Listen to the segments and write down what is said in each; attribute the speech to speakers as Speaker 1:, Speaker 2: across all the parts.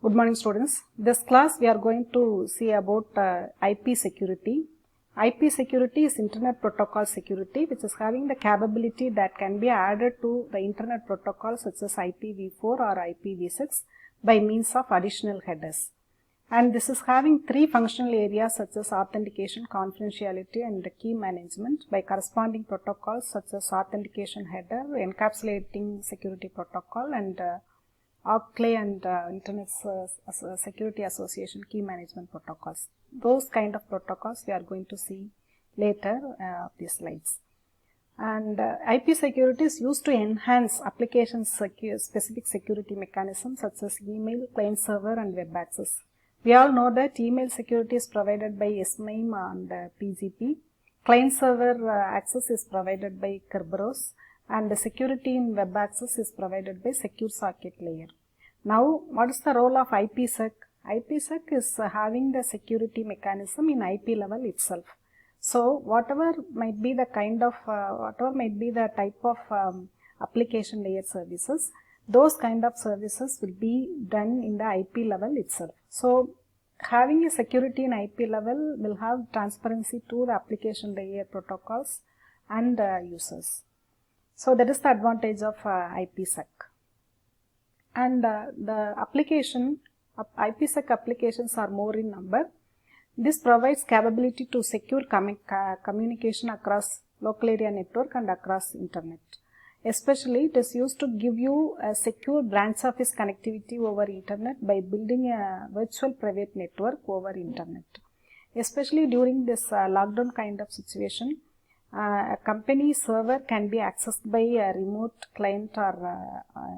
Speaker 1: Good morning, students. This class we are going to see about IP security. IP security is Internet Protocol security, which is having the capability that can be added to the Internet protocol such as IPv4 or IPv6 by means of additional headers. And this is having three functional areas such as authentication, confidentiality, and key management by corresponding protocols such as authentication header, encapsulating security protocol, and OCLAY and Internet Security Association key management protocols. Those kind of protocols we are going to see later these slides. And IP security is used to enhance application specific security mechanisms such as email, client server, and web access. We all know that email security is provided by SMIME and PGP. Client server access is provided by Kerberos, and the security in web access is provided by Secure Socket Layer. Now, what is the role of IPsec? IPsec is having the security mechanism in IP level itself. So, whatever might be the kind of, whatever might be the type of application layer services, those kind of services will be done in the IP level itself. So, having a security in IP level will have transparency to the application layer protocols and users. So, that is the advantage of IPsec. And the application, IPsec applications are more in number. This provides capability to secure communication across local area network and across internet. Especially, it is used to give you a secure branch office connectivity over internet by building a virtual private network over internet. Especially during this lockdown kind of situation, a company server can be accessed by a remote client or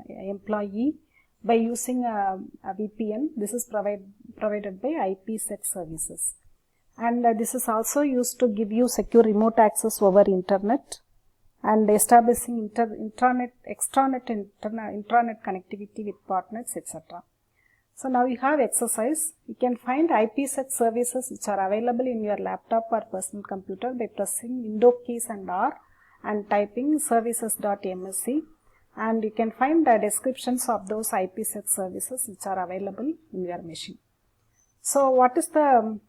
Speaker 1: employee by using a VPN. This is provided by IPsec services. And this is also used to give you secure remote access over internet and establishing intranet connectivity with partners, etc. So now you have exercise. You can find IPsec services which are available in your laptop or personal computer by pressing Window keys and R and typing services.msc, and you can find the descriptions of those IPsec services which are available in your machine. So what is the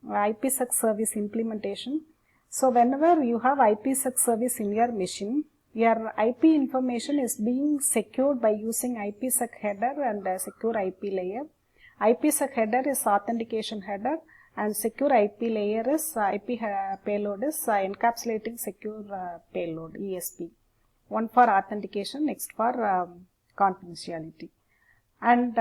Speaker 1: IPsec service implementation? So whenever you have IPsec service in your machine, your IP information is being secured by using IPsec header and secure IP layer. IPsec header is authentication header and secure IP layer is IP payload is encapsulating secure payload, ESP. One for authentication, next for confidentiality. And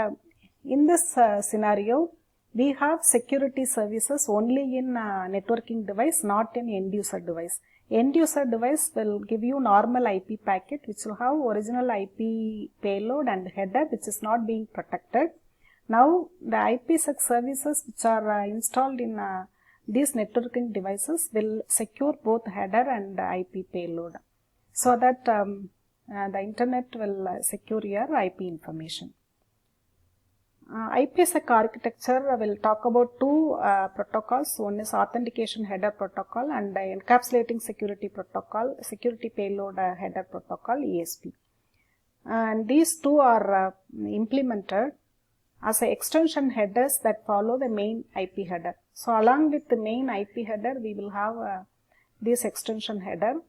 Speaker 1: in this scenario, we have security services only in networking device, not in end user device. End user device will give you normal IP packet which will have original IP payload and header which is not being protected. Now the IPsec services which are installed in these networking devices will secure both header and IP payload, so that the internet will secure your IP information. IPsec architecture will talk about two protocols. One is authentication header protocol and encapsulating security protocol, security payload header protocol, ESP. And these two are implemented as extension headers that follow the main IP header. So along with the main IP header, we will have this extension header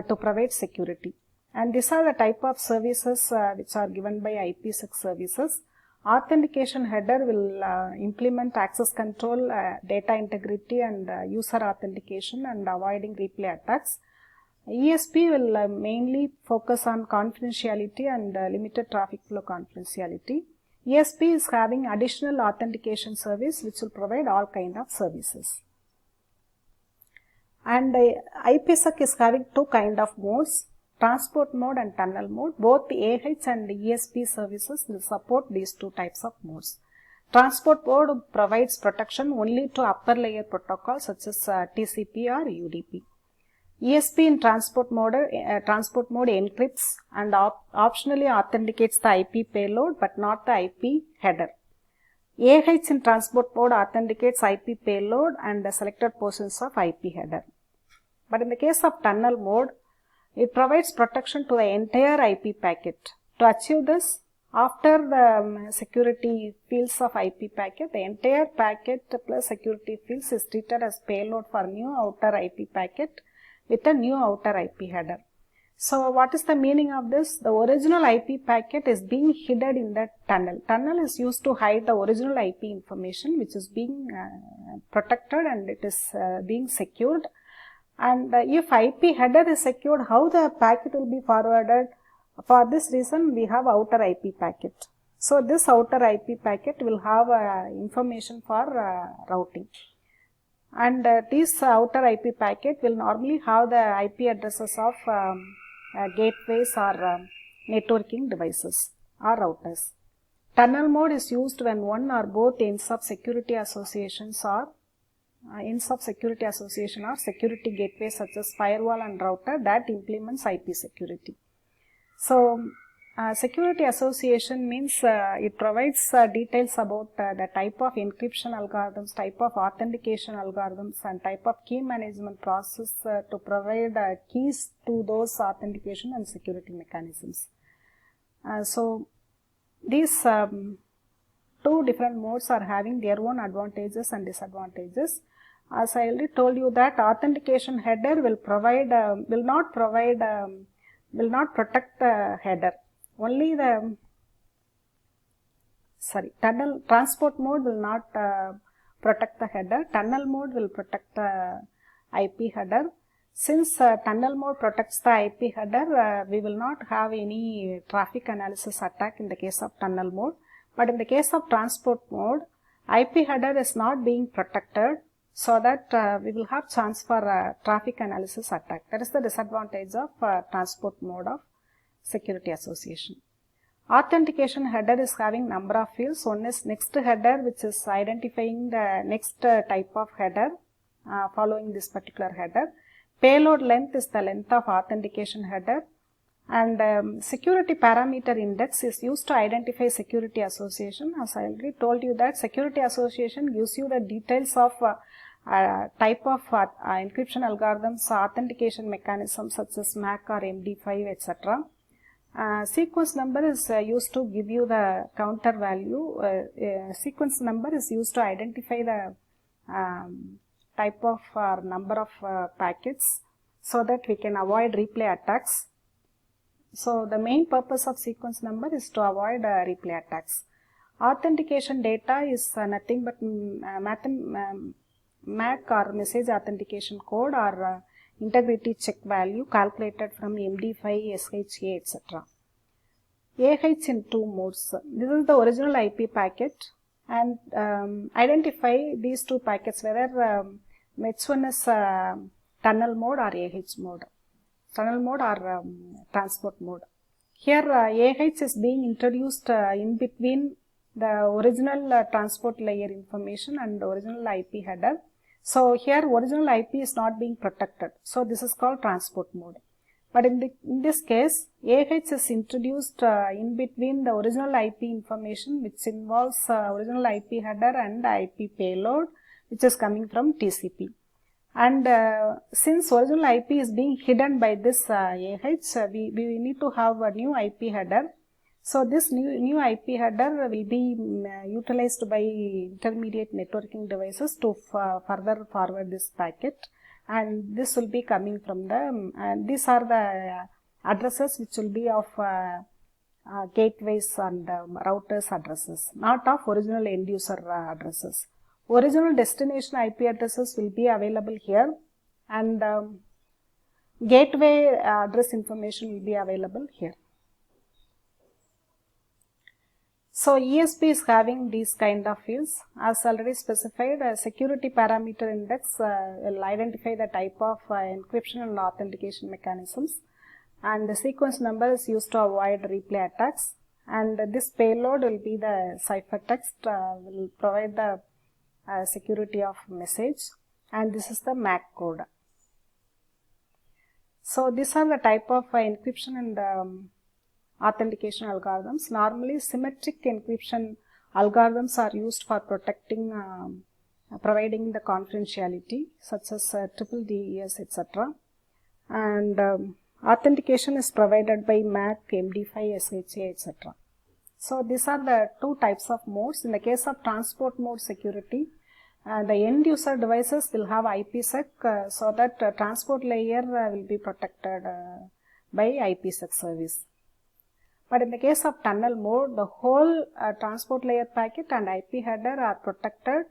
Speaker 1: to provide security. And these are the type of services which are given by IPsec services. Authentication header will implement access control, data integrity, and user authentication and avoiding replay attacks. ESP will mainly focus on confidentiality and limited traffic flow confidentiality. ESP is having additional authentication service which will provide all kind of services. And IPsec is having two kind of modes, transport mode and tunnel mode. Both the AH and the ESP services will support these two types of modes. Transport mode provides protection only to upper layer protocols such as TCP or UDP. ESP in transport mode encrypts and optionally authenticates the IP payload but not the IP header. AH in transport mode authenticates IP payload and the selected portions of IP header. But in the case of tunnel mode, it provides protection to the entire IP packet. To achieve this, After the security fields of IP packet, the entire packet plus security fields is treated as payload for new outer IP packet with a new outer IP header. So what is the meaning of this? The original IP packet is being hidden in the tunnel. Tunnel is used to hide the original IP information which is being protected and it is being secured. And if IP header is secured, how the packet will be forwarded? For this reason, we have outer IP packet. So this outer IP packet will have information for routing. And this outer IP packet will normally have the IP addresses of gateways or networking devices or routers. Tunnel mode is used when one or both ends of security associations or security gateways such as firewall and router that implements IP security. So, security association means it provides details about the type of encryption algorithms, type of authentication algorithms and type of key management process to provide keys to those authentication and security mechanisms. So, these two different modes are having their own advantages and disadvantages. As I already told you that authentication header will not protect the header. Only the transport mode will not protect the header. Tunnel mode will protect the IP header. Since tunnel mode protects the IP header, we will not have any traffic analysis attack in the case of tunnel mode. But in the case of transport mode, IP header is not being protected, so that we will have chance for traffic analysis attack. That is the disadvantage of transport mode of security association. Authentication header is having number of fields. One is next header, which is identifying the next type of header following this particular header. Payload length is the length of authentication header. And security parameter index is used to identify security association. As I already told you that security association gives you the details of type of encryption algorithms, authentication mechanisms such as MAC or MD5, etc. Sequence number is used to give you the counter value. Sequence number is used to identify the type of number of packets so that we can avoid replay attacks. So the main purpose of sequence number is to avoid replay attacks. Authentication data is nothing but MAC or message authentication code or integrity check value calculated from MD5, SHA, etc. AH in two modes. This is the original IP packet, and identify these two packets whether which one is tunnel mode or AH mode. Tunnel mode or transport mode. Here AH is being introduced in between the original transport layer information and the original IP header. So here original IP is not being protected. So this is called transport mode. But in this case, AH is introduced in between the original IP information, which involves original IP header and IP payload, which is coming from TCP. And since original IP is being hidden by this AH, we need to have a new IP header. So this new IP header will be utilized by intermediate networking devices to further forward this packet. And this will be coming from the, these are the addresses which will be of gateways and routers addresses, not of original end user addresses. Original destination IP addresses will be available here, and gateway address information will be available here. So ESP is having these kind of fields. As already specified, a security parameter index will identify the type of encryption and authentication mechanisms, and the sequence number is used to avoid replay attacks, and this payload will be the ciphertext, will provide the security of message, and this is the MAC code. So these are the type of encryption and authentication algorithms. Normally symmetric encryption algorithms are used for protecting, providing the confidentiality such as triple DES, etc. And authentication is provided by MAC, MD5, SHA, etc. So these are the two types of modes. In the case of transport mode security, the end user devices will have IPsec so that transport layer will be protected by IPsec service. But in the case of tunnel mode, the whole transport layer packet and IP header are protected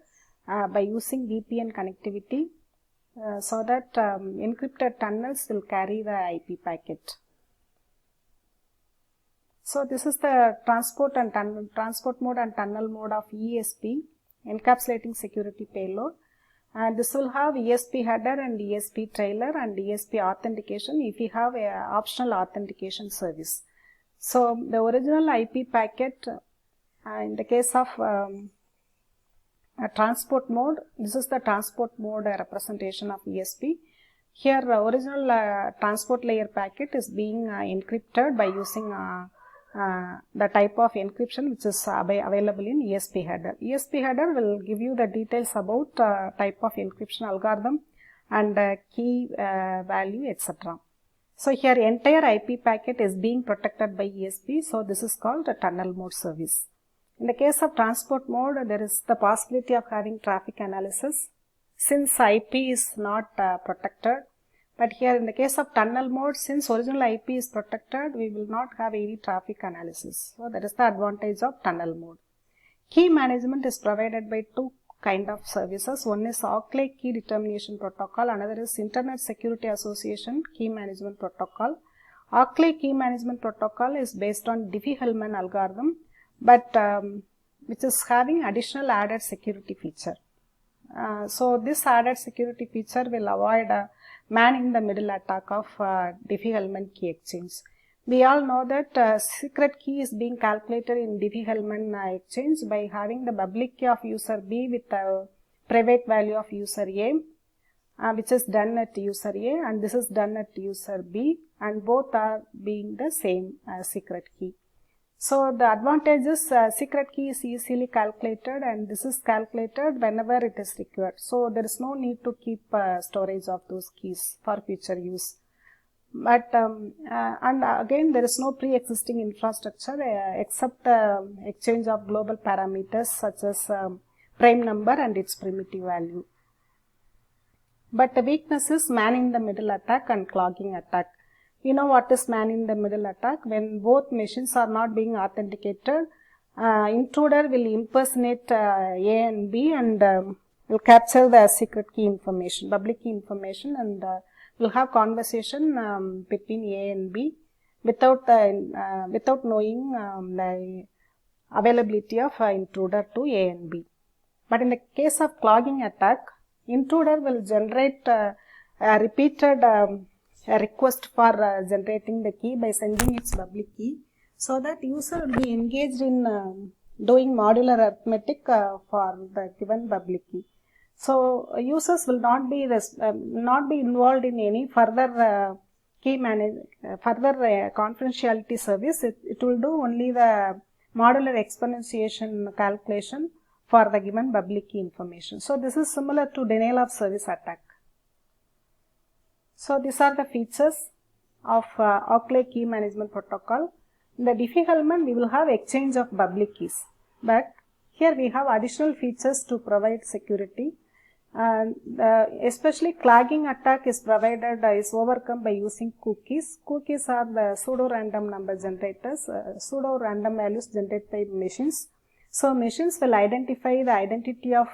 Speaker 1: by using VPN connectivity so that encrypted tunnels will carry the IP packet. So this is the transport mode and tunnel mode of ESP, encapsulating security payload, and this will have ESP header and ESP trailer and ESP authentication if you have a optional authentication service. So the original IP packet in the case of a transport mode, this is the transport mode representation of ESP. Here original transport layer packet is being encrypted by using the type of encryption which is available in ESP header. ESP header will give you the details about type of encryption algorithm and key value, etc. So here entire IP packet is being protected by ESP, so this is called a tunnel mode service. In the case of transport mode, there is the possibility of having traffic analysis since IP is not protected. But here in the case of tunnel mode, since original IP is protected, we will not have any traffic analysis. So that is the advantage of tunnel mode. Key management is provided by two kind of services. One is Oak-Lake Key Determination Protocol, another is Internet Security Association Key Management Protocol. Oak-Lake Key Management Protocol is based on Diffie-Hellman algorithm, but which is having additional added security feature. So this added security feature will avoid man-in-the-middle attack of Diffie-Hellman key exchange. We all know that secret key is being calculated in Diffie-Hellman exchange by having the public key of user B with the private value of user A, which is done at user A, and this is done at user B, and both are being the same secret key. So the advantage is secret key is easily calculated, and this is calculated whenever it is required. So there is no need to keep storage of those keys for future use. But and again there is no pre-existing infrastructure except the exchange of global parameters such as prime number and its primitive value. But the weakness is man-in-the-middle attack and clogging attack. We know what is man-in-the-middle attack. When both machines are not being authenticated, intruder will impersonate A and B and will capture the secret key information, public key information, and will have conversation between A and B without knowing the availability of intruder to A and B. But in the case of clogging attack, intruder will generate a repeated a request for generating the key by sending its public key, so that user will be engaged in doing modular arithmetic for the given public key. So users will not be involved in any further confidentiality service. It will do only the modular exponentiation calculation for the given public key information. So this is similar to denial of service attack. So these are the features of Oak-Lake Key Management Protocol. In the Diffie-Hellman, we will have exchange of public keys, but here we have additional features to provide security. Especially clogging attack is overcome by using cookies. Cookies are the pseudo-random number generators, pseudo-random values generated by machines. So machines will identify the identity of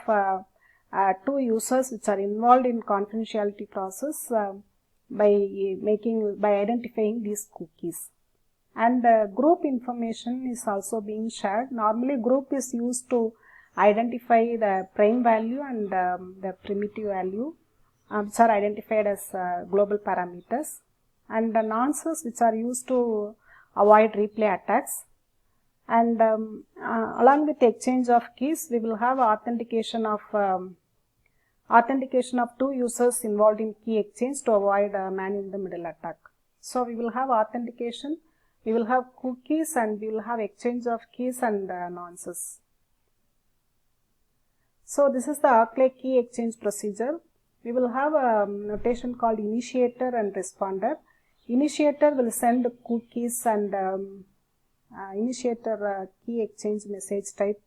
Speaker 1: two users which are involved in confidentiality process by identifying these cookies. And group information is also being shared. Normally group is used to identify the prime value and the primitive value which are identified as global parameters, and the nonces which are used to avoid replay attacks. And along with the exchange of keys, we will have authentication of two users involved in key exchange to avoid man-in-the-middle attack. So we will have authentication, we will have cookies, and we will have exchange of keys and nonces. So this is the Oak-Lake key exchange procedure. We will have a notation called initiator and responder. Initiator will send cookies and initiator key exchange message type